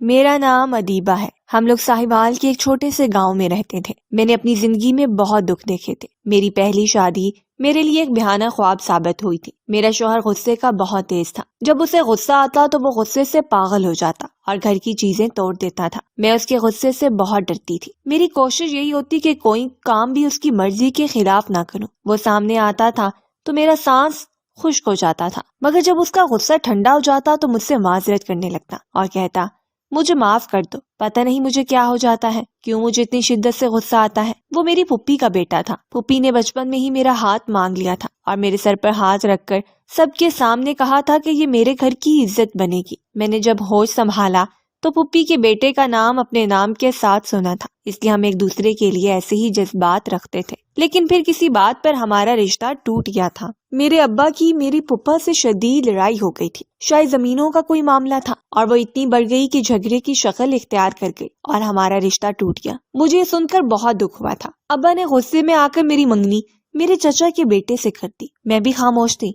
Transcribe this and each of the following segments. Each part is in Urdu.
میرا نام ادیبہ ہے۔ ہم لوگ ساہیوال کے ایک چھوٹے سے گاؤں میں رہتے تھے۔ میں نے اپنی زندگی میں بہت دکھ دیکھے تھے۔ میری پہلی شادی میرے لیے ایک بھیانک خواب ثابت ہوئی تھی۔ میرا شوہر غصے کا بہت تیز تھا۔ جب اسے غصہ آتا تو وہ غصے سے پاگل ہو جاتا اور گھر کی چیزیں توڑ دیتا تھا۔ میں اس کے غصے سے بہت ڈرتی تھی۔ میری کوشش یہی ہوتی کہ کوئی کام بھی اس کی مرضی کے خلاف نہ کروں۔ وہ سامنے آتا تھا تو میرا سانس خشک ہو جاتا تھا، مگر جب اس کا غصہ ٹھنڈا ہو جاتا تو مجھ سے معذرت کرنے لگتا اور کہتا مجھے معاف کر دو، پتہ نہیں مجھے کیا ہو جاتا ہے، کیوں مجھے اتنی شدت سے غصہ آتا ہے۔ وہ میری پھپھی کا بیٹا تھا۔ پھپھی نے بچپن میں ہی میرا ہاتھ مانگ لیا تھا اور میرے سر پر ہاتھ رکھ کر سب کے سامنے کہا تھا کہ یہ میرے گھر کی عزت بنے گی۔ میں نے جب ہوش سنبھالا تو پھپھی کے بیٹے کا نام اپنے نام کے ساتھ سنا تھا، اس لیے ہم ایک دوسرے کے لیے ایسے ہی جذبات رکھتے تھے۔ لیکن پھر کسی بات پر ہمارا رشتہ ٹوٹ گیا تھا۔ میرے ابا کی میری پھپھا سے شدید لڑائی ہو گئی تھی۔ شاید زمینوں کا کوئی معاملہ تھا اور وہ اتنی بڑھ گئی کہ جھگڑے کی شکل اختیار کر گئی اور ہمارا رشتہ ٹوٹ گیا۔ مجھے یہ سن کر بہت دکھ ہوا تھا۔ ابا نے غصے میں آ کر میری منگنی میرے چچا کے بیٹے سے کر دی۔ میں بھی خاموش تھی،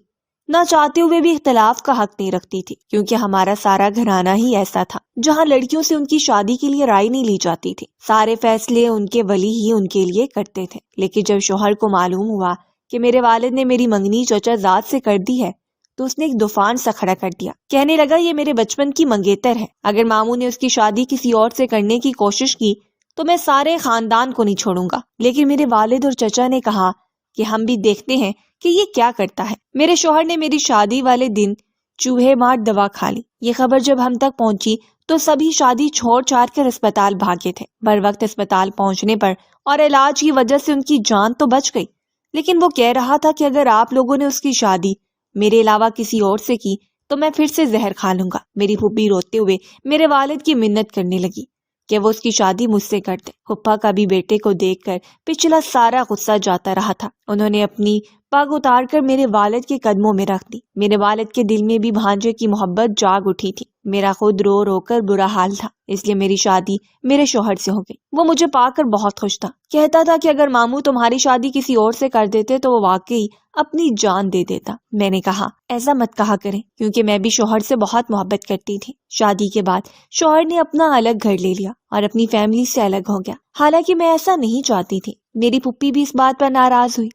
نہ چاہتے ہوئے بھی اختلاف کا حق نہیں رکھتی تھی، کیونکہ ہمارا سارا گھرانہ ہی ایسا تھا جہاں لڑکیوں سے ان کی شادی کے لیے رائے نہیں لی جاتی تھی۔ سارے فیصلے ان کے ولی ہی ان کے لیے کرتے تھے۔ لیکن جب شوہر کو معلوم ہوا کہ میرے والد نے میری منگنی چچا زاد سے کر دی ہے تو اس نے ایک طوفان سا کھڑا کر دیا۔ کہنے لگا یہ میرے بچپن کی منگیتر ہے، اگر ماموں نے اس کی شادی کسی اور سے کرنے کی کوشش کی تو میں سارے خاندان کو نہیں چھوڑوں گا۔ لیکن میرے والد اور چچا نے کہا کہ ہم بھی دیکھتے ہیں کہ یہ کیا کرتا ہے۔ میرے شوہر نے میری شادی والے دن چوہے مار دوا کھا لی۔ یہ خبر جب ہم تک پہنچی تو سبھی شادی چھوڑ چھاڑ کر اسپتال بھاگے تھے۔ بر وقت اسپتال پہنچنے پر اور علاج کی وجہ سے ان کی جان تو بچ گئی، لیکن وہ کہہ رہا تھا کہ اگر آپ لوگوں نے اس کی شادی میرے علاوہ کسی اور سے کی تو میں پھر سے زہر کھا لوں گا۔ میری پھوپھی روتے ہوئے میرے والد کی منت کرنے لگی کہ وہ اس کی شادی مجھ سے کر دے۔ پھپھا کا بھی بیٹے کو دیکھ کر پچھلا سارا غصہ جاتا رہا تھا۔ انہوں نے اپنی پگ اتار کر میرے والد کے قدموں میں رکھ دی۔ میرے والد کے دل میں بھی بھانجے کی محبت جاگ اٹھی تھی۔ میرا خود رو رو کر برا حال تھا، اس لیے میری شادی میرے شوہر سے ہو گئی۔ وہ مجھے پا کر بہت خوش تھا، کہتا تھا کہ اگر ماموں تمہاری شادی کسی اور سے کر دیتے تو وہ واقعی اپنی جان دے دیتا۔ میں نے کہا ایسا مت کہا کریں، کیونکہ میں بھی شوہر سے بہت محبت کرتی تھی۔ شادی کے بعد شوہر نے اپنا الگ گھر لے لیا اور اپنی فیملی سے الگ ہو گیا، حالانکہ میں ایسا نہیں چاہتی تھی۔ میری پھپھی بھی اس بات پر ناراض ہوئی،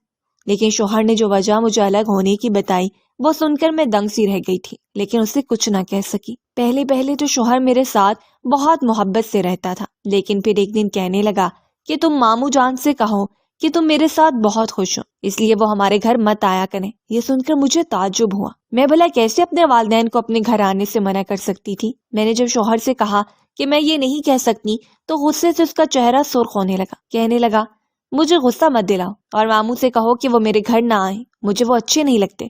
لیکن شوہر نے جو وجہ مجھے الگ ہونے کی بتائی وہ سن کر میں دنگ سی رہ گئی تھی، لیکن اسے کچھ نہ کہہ سکی۔ پہلے تو شوہر میرے ساتھ بہت محبت سے رہتا تھا، لیکن پھر ایک دن کہنے لگا کہ تم ماموں جان سے کہو کہ تم میرے ساتھ بہت خوش ہو، اس لیے وہ ہمارے گھر مت آیا کریں۔ یہ سن کر مجھے تعجب ہوا، میں بھلا کیسے اپنے والدین کو اپنے گھر آنے سے منع کر سکتی تھی۔ میں نے جب شوہر سے کہا کہ میں یہ نہیں کہہ سکتی تو غصے سے اس کا چہرہ سرخ ہونے لگا۔ کہنے لگا مجھے غصہ مت دلاؤ اور ماموں سے کہو کہ وہ میرے گھر نہ آئیں، مجھے وہ اچھے نہیں لگتے،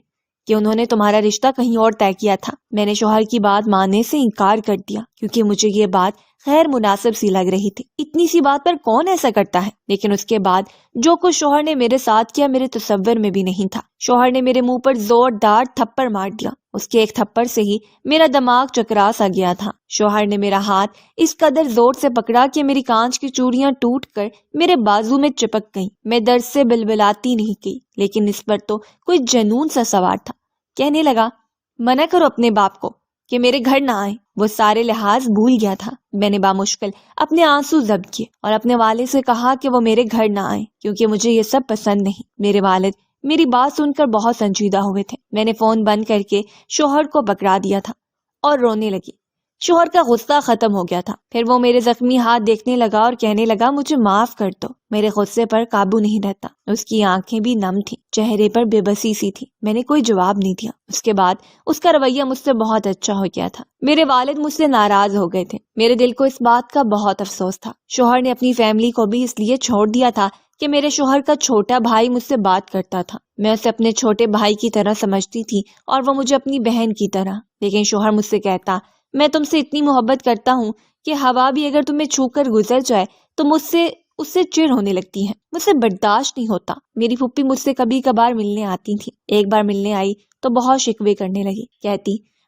کہ انہوں نے تمہارا رشتہ کہیں اور طے کیا تھا۔ میں نے شوہر کی بات ماننے سے انکار کر دیا، کیونکہ مجھے یہ بات غیر مناسب سی لگ رہی تھی۔ اتنی سی بات پر کون ایسا کرتا ہے؟ لیکن اس کے بعد جو کچھ شوہر نے میرے ساتھ کیا میرے تصور میں بھی نہیں تھا۔ شوہر نے میرے منہ پر زوردار تھپڑ مار دیا۔ اس کے ایک تھپڑ سے ہی میرا دماغ چکرا سا گیا تھا۔ شوہر نے میرا ہاتھ اس قدر زور سے پکڑا کہ میری کانچ کی چوڑیاں ٹوٹ کر میرے بازو میں چپک گئیں۔ میں درد سے بلبلاتی نہیں گئی، لیکن اس پر تو کوئی جنون سا سوار تھا۔ کہنے لگا منع کرو اپنے باپ کو کہ میرے گھر نہ آئے۔ وہ سارے لحاظ بھول گیا تھا۔ میں نے بامشکل اپنے آنسو ضبط کیے اور اپنے والد سے کہا کہ وہ میرے گھر نہ آئے، کیونکہ مجھے یہ سب پسند نہیں۔ میرے والد میری بات سن کر بہت سنجیدہ ہوئے تھے۔ میں نے فون بند کر کے شوہر کو پکڑا دیا تھا اور رونے لگی۔ شوہر کا غصہ ختم ہو گیا تھا۔ پھر وہ میرے زخمی ہاتھ دیکھنے لگا اور کہنے لگا مجھے معاف کر دو۔ میرے غصے پر قابو نہیں رہتا۔ اس کی آنکھیں بھی نم تھی، چہرے پر بے بسی سی تھی۔ میں نے کوئی جواب نہیں دیا۔ اس کے بعد اس کا رویہ مجھ سے بہت اچھا ہو گیا تھا۔ میرے والد مجھ سے ناراض ہو گئے تھے۔ میرے دل کو اس بات کا بہت افسوس تھا۔ شوہر نے اپنی فیملی کو بھی اس لیے چھوڑ دیا تھا کہ میرے شوہر کا چھوٹا بھائی مجھ سے بات کرتا تھا۔ میں اسے اپنے چھوٹے بھائی کی طرح سمجھتی تھی اور وہ مجھے اپنی بہن کی طرح۔ لیکن شوہر مجھ سے کہتا میں تم سے اتنی محبت کرتا ہوں کہ ہوا بھی اگر تمہیں چھو کر گزر جائے تو مجھ سے اس سے چڑ ہونے لگتی ہے، مجھ سے برداشت نہیں ہوتا۔ میری پھوپھی مجھ سے کبھی کبھار ملنے آتی تھی۔ ایک بار ملنے آئی تو بہت شکوے کرنے لگی، کہتی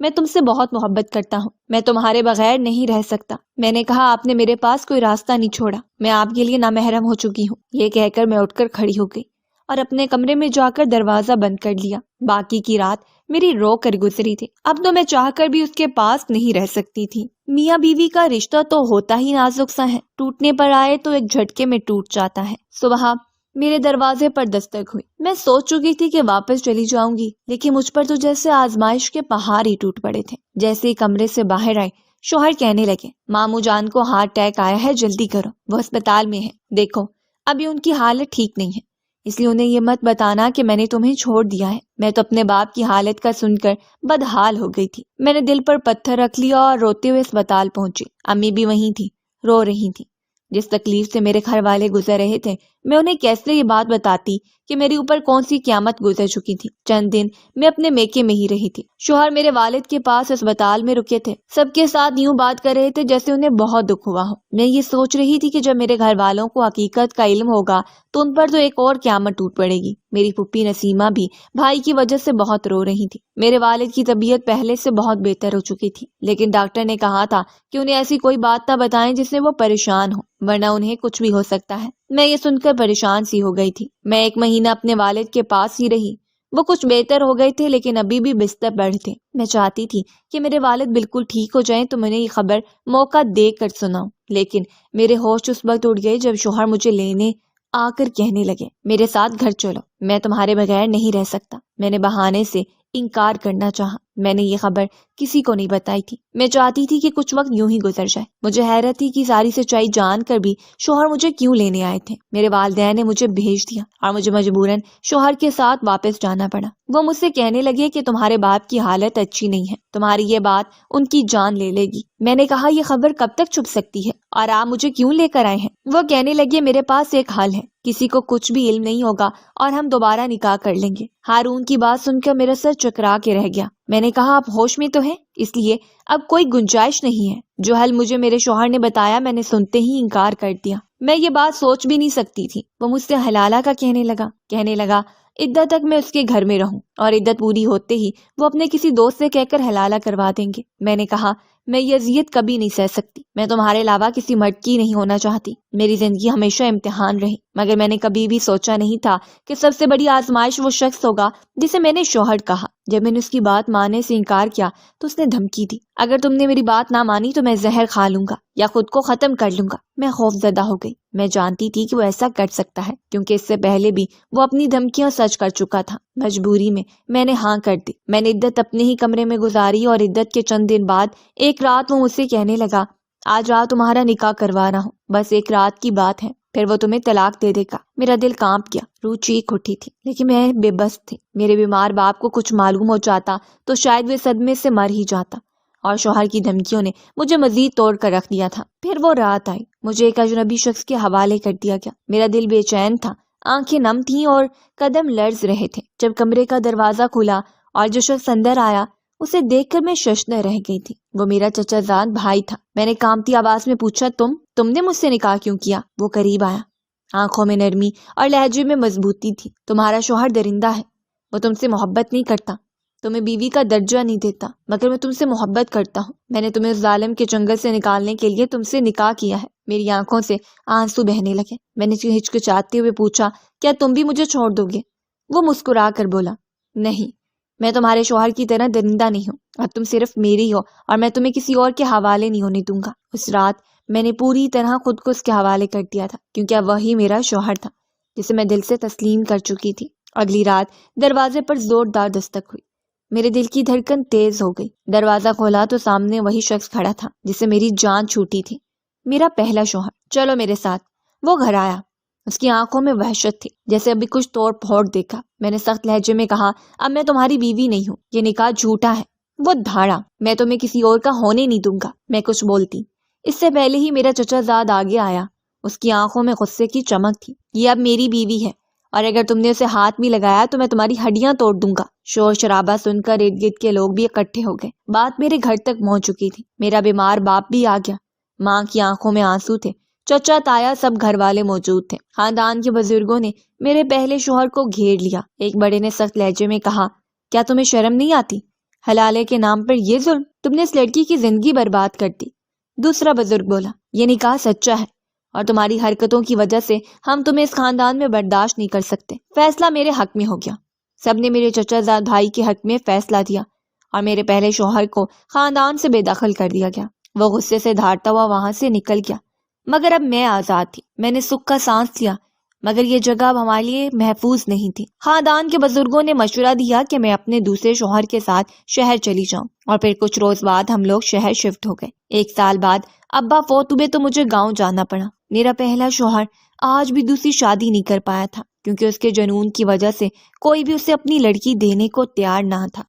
میں تم سے بہت محبت کرتا ہوں، میں تمہارے بغیر نہیں رہ سکتا۔ میں نے کہا آپ نے میرے پاس کوئی راستہ نہیں چھوڑا، میں آپ کے لیے نامحرم ہو چکی ہوں۔ یہ کہہ کر میں اٹھ کر کھڑی ہو گئی اور اپنے کمرے میں جا کر دروازہ بند کر لیا۔ باقی کی رات میری رو کر گزری تھی۔ اب تو میں چاہ کر بھی اس کے پاس نہیں رہ سکتی تھی۔ میاں بیوی کا رشتہ تو ہوتا ہی نازک سا ہے، ٹوٹنے پر آئے تو ایک جھٹکے میں ٹوٹ جاتا ہے۔ صبح میرے دروازے پر دستک ہوئی۔ میں سوچ چکی تھی کہ واپس چلی جاؤں گی، لیکن مجھ پر تو جیسے آزمائش کے پہاڑ ہی ٹوٹ پڑے تھے۔ جیسے ہی کمرے سے باہر آئی، شوہر کہنے لگے، ماموں جان کو ہارٹ اٹیک آیا ہے، جلدی کرو، وہ اسپتال میں ہے، دیکھو ابھی ان کی حالت ٹھیک نہیں ہے، اس لیے انہیں یہ مت بتانا کہ میں نے تمہیں چھوڑ دیا ہے۔ میں تو اپنے باپ کی حالت کا سن کر بدحال ہو گئی تھی۔ میں نے دل پر پتھر رکھ لیا اور روتے ہوئے اسپتال پہنچی۔ امی بھی وہیں تھی، رو رہی تھی۔ جس تکلیف سے میرے گھر والے گزر رہے تھے، میں انہیں کیسے یہ بات بتاتی کہ میرے اوپر کون سی قیامت گزر چکی تھی۔ چند دن میں اپنے میکے میں ہی رہی تھی۔ شوہر میرے والد کے پاس اسپتال میں رکے تھے، سب کے ساتھ یوں بات کر رہے تھے جیسے انہیں بہت دکھ ہوا ہو۔ میں یہ سوچ رہی تھی کہ جب میرے گھر والوں کو حقیقت کا علم ہوگا تو ان پر تو ایک اور قیامت ٹوٹ پڑے گی۔ میری پھپھی نسیمہ بھی بھائی کی وجہ سے بہت رو رہی تھی۔ میرے والد کی طبیعت پہلے سے بہت بہتر ہو چکی تھی، لیکن ڈاکٹر نے کہا تھا کہ انہیں ایسی کوئی بات نہ بتائیں جس سے وہ پریشان ہو، ورنہ انہیں کچھ بھی ہو سکتا ہے۔ میں یہ سن کر پریشان سی ہو گئی تھی۔ میں 1 مہینہ اپنے والد کے پاس ہی رہی۔ وہ کچھ بہتر ہو گئے تھے، لیکن ابھی بھی بستر پر تھے۔ میں چاہتی تھی کہ میرے والد بالکل ٹھیک ہو جائیں تو میں نے یہ خبر موقع دے کر سناؤں، لیکن میرے ہوش اس وقت اڑ گئے جب شوہر مجھے لینے آ کر کہنے لگے، میرے ساتھ گھر چلو، میں تمہارے بغیر نہیں رہ سکتا۔ میں نے بہانے سے انکار کرنا چاہا۔ میں نے یہ خبر کسی کو نہیں بتائی تھی۔ میں چاہتی تھی کہ کچھ وقت یوں ہی گزر جائے۔ مجھے حیرت تھی کہ ساری سچائی جان کر بھی شوہر مجھے کیوں لینے آئے تھے۔ میرے والدین نے مجھے بھیج دیا اور مجھے مجبوراً شوہر کے ساتھ واپس جانا پڑا۔ وہ مجھ سے کہنے لگے کہ تمہارے باپ کی حالت اچھی نہیں ہے، تمہاری یہ بات ان کی جان لے گی۔ میں نے کہا یہ خبر کب تک چھپ سکتی ہے اور آپ مجھے کیوں لے کر آئے ہیں؟ وہ کہنے لگے میرے پاس ایک حل ہے، کسی کو کچھ بھی علم نہیں ہوگا اور ہم دوبارہ نکاح کر لیں گے۔ ہارون کی بات سن کر میرا سر چکرا کے رہ گیا۔ میں نے کہا آپ ہوش میں تو ہیں، اس لیے اب کوئی گنجائش نہیں ہے۔ جو حل مجھے میرے شوہر نے بتایا میں نے سنتے ہی انکار کر دیا۔ میں یہ بات سوچ بھی نہیں سکتی تھی۔ وہ مجھ سے حلالہ کا کہنے لگا عدت تک میں اس کے گھر میں رہوں اور عدت پوری ہوتے ہی وہ اپنے کسی دوست سے کہہ کر حلالہ کروا دیں گے۔ میں نے کہا میں یہ اذیت کبھی نہیں سہ سکتی، میں تمہارے علاوہ کسی مرد کی نہیں ہونا چاہتی۔ میری زندگی ہمیشہ امتحان رہی، مگر میں نے کبھی بھی سوچا نہیں تھا کہ سب سے بڑی آزمائش وہ شخص ہوگا جسے میں نے شوہر کہا۔ جب میں نے اس کی بات ماننے سے انکار کیا تو اس نے دھمکی دی، اگر تم نے میری بات نہ مانی تو میں زہر کھا لوں گا یا خود کو ختم کر لوں گا۔ میں خوف زدہ ہو گئی۔ میں جانتی تھی کہ وہ ایسا کر سکتا ہے کیونکہ اس سے پہلے بھی وہ اپنی دھمکیاں سچ کر چکا تھا۔ مجبوری میں نے ہاں کر دی۔ میں نے عدت اپنے ہی کمرے میں گزاری اور عدت کے چند دن بعد ایک رات وہ مجھ سے کہنے لگا آج رات تمہارا نکاح کروا رہا ہوں، بس ایک رات کی بات ہے، پھر وہ تمہیں طلاق دے دے گا۔ میرا دل کانپ گیا، روح چیخ اٹھی تھی، لیکن میں بے بس تھی۔ میرے بیمار باپ کو کچھ معلوم ہو جاتا تو شاید وہ صدمے سے مر ہی جاتا، اور شوہر کی دھمکیوں نے مجھے مزید توڑ کر رکھ دیا تھا۔ پھر وہ رات آئی، مجھے ایک اجنبی شخص کے حوالے کر دیا گیا۔ میرا دل بے چین تھا، آنکھیں نم تھیں اور قدم لرز رہے تھے۔ جب کمرے کا دروازہ کھلا اور جو شخص اندر آیا اسے دیکھ کر میں ششدر رہ گئی تھی۔ وہ میرا چچا زاد بھائی تھا۔ میں نے کانپتی آواز میں پوچھا تم نے مجھ سے نکاح کیوں کیا؟ وہ قریب آیا، آنکھوں میں نرمی اور لہجے میں مضبوطی تھی۔ تمہارا شوہر درندہ ہے، وہ تم سے محبت نہیں کرتا، تمہیں بیوی کا درجہ نہیں دیتا، مگر میں تم سے محبت کرتا ہوں۔ میں نے تمہیں اس ظالم کے چنگل سے نکالنے کے لیے تم سے نکاح کیا ہے۔ میری آنکھوں سے آنسو بہنے لگے۔ میں نے ہچکچاتے ہوئے پوچھا کیا تم بھی مجھے چھوڑ دو گے؟ وہ مسکرا کر بولا نہیں، میں تمہارے شوہر کی طرح درندہ نہیں ہوں، اب تم صرف میری ہو اور میں تمہیں کسی اور کے حوالے نہیں ہونے دوں گا۔ اس رات میں نے پوری طرح خود کو اس کے حوالے کر دیا تھا کیونکہ اب وہی میرا شوہر تھا جسے میں دل سے تسلیم کر چکی تھی۔ اگلی رات دروازے پر زوردار دستک ہوئی۔ میرے دل کی دھڑکن تیز ہو گئی۔ دروازہ کھولا تو سامنے وہی شخص کھڑا تھا جسے میری جان چھوٹی تھی، میرا پہلا شوہر۔ چلو میرے ساتھ۔ وہ گھر آیا، اس کی آنکھوں میں وحشت تھی، جیسے ابھی کچھ توڑ پھوڑ دیکھا۔ میں نے سخت لہجے میں کہا اب میں تمہاری بیوی نہیں ہوں، یہ نکاح جھوٹا ہے۔ وہ دھاڑا، میں تمہیں کسی اور کا ہونے نہیں دوں گا۔ میں کچھ بولتی اس سے پہلے ہی میرا چچا زاد آگے آیا، اس کی آنکھوں میں غصے کی چمک تھی۔ یہ اب میری بیوی ہے اور اگر تم نے اسے ہاتھ بھی لگایا تو میں تمہاری ہڈیاں توڑ دوں گا۔ شور شرابہ سن کر ارد گرد کے لوگ بھی اکٹھے ہو گئے۔ بات میرے گھر تک پہنچ چکی تھی۔ میرا بیمار باپ بھی آ گیا، ماں کی آنکھوں میں آنسو تھے، چچا تایا سب گھر والے موجود تھے۔ خاندان کے بزرگوں نے میرے پہلے شوہر کو گھیر لیا۔ ایک بڑے نے سخت لہجے میں کہا کیا تمہیں شرم نہیں آتی؟ حلالے کے نام پر یہ ظلم، تم نے اس لڑکی کی زندگی برباد کر دی۔ دوسرا بزرگ بولا، یہ نکاح سچا ہے اور تمہاری حرکتوں کی وجہ سے ہم تمہیں اس خاندان میں برداشت نہیں کر سکتے۔ فیصلہ میرے حق میں ہو گیا، سب نے میرے چچا زاد بھائی کے حق میں فیصلہ دیا اور میرے پہلے شوہر کو خاندان سے بے دخل کر دیا گیا۔ وہ غصے سے دھاڑتا ہوا وہاں سے نکل گیا، مگر اب میں آزاد تھی۔ میں نے سکھ کا سانس لیا، مگر یہ جگہ اب ہمارے لیے محفوظ نہیں تھی۔ خاندان کے بزرگوں نے مشورہ دیا کہ میں اپنے دوسرے شوہر کے ساتھ شہر چلی جاؤں، اور پھر کچھ روز بعد ہم لوگ شہر شفٹ ہو گئے۔ 1 سال بعد ابا فوت ہوئے تو مجھے گاؤں جانا پڑا۔ میرا پہلا شوہر آج بھی دوسری شادی نہیں کر پایا تھا، کیونکہ اس کے جنون کی وجہ سے کوئی بھی اسے اپنی لڑکی دینے کو تیار نہ تھا۔